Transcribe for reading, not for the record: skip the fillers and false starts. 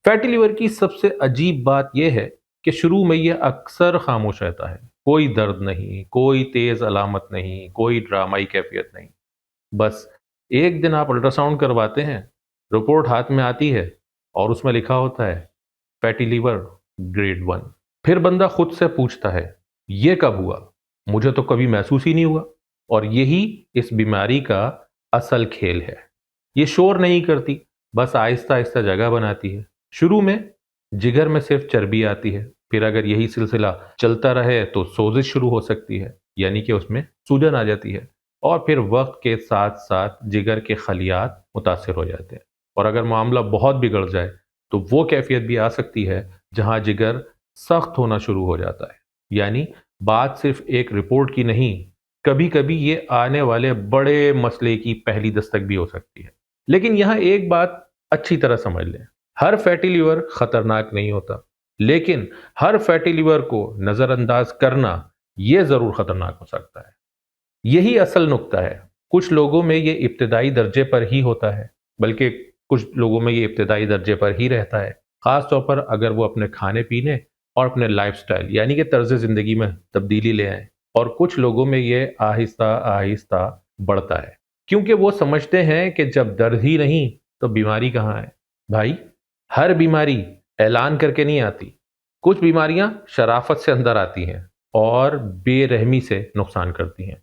Fatty liver की सबसे अजीब बात यह है कि शुरू में यह अक्सर खामोश रहता है। कोई दर्द नहीं, कोई तेज अलामत नहीं, कोई ड्रामाई कैफियत नहीं। बस एक दिन आप अल्ट्रासाउंड करवाते हैं, रिपोर्ट हाथ में आती है और उसमें लिखा होता है फैटी लिवर ग्रेड 1। फिर बंदा खुद से पूछता है, ये कब हुआ? मुझे तो कभी महसूस ही नहीं हुआ। और यही इस बीमारी का असल खेल है। ये शोर नहीं करती, बस आहिस्ता आहिस्ता जगह बनाती है। शुरू में जिगर में सिर्फ चर्बी आती है, फिर अगर यही सिलसिला चलता रहे तो सोजिश शुरू हो सकती है, यानी कि उसमें सूजन आ जाती है। और फिर वक्त के साथ साथ जिगर के खलियात मुतासर हो जाते हैं। और अगर मामला बहुत बिगड़ जाए तो वो कैफियत भी आ सकती है जहां जिगर सख्त होना शुरू हो जाता है। यानी बात सिर्फ एक रिपोर्ट की नहीं, कभी कभी ये आने वाले बड़े मसले की पहली दस्तक भी हो सकती है। लेकिन यहाँ एक बात अच्छी तरह समझ लें, हर फैटी लिवर खतरनाक नहीं होता, लेकिन हर फैटी लिवर को नजरअंदाज करना यह जरूर खतरनाक हो सकता है। यही असल नुक्ता है। कुछ लोगों में ये इब्तिदाई दर्जे पर ही होता है, बल्कि कुछ लोगों में ये इब्तिदाई दर्जे पर ही रहता है, खास तौर पर अगर वो अपने खाने पीने और अपने लाइफस्टाइल यानी कि तर्ज जिंदगी में तब्दीली ले आए। और कुछ लोगों में ये आहिस्ता आहिस्ता बढ़ता है, क्योंकि वो समझते हैं कि जब दर्द ही नहीं तो बीमारी कहाँ है। भाई, हर बीमारी ऐलान करके नहीं आती। कुछ बीमारियां शराफत से अंदर आती हैं और बेरहमी से नुकसान करती हैं।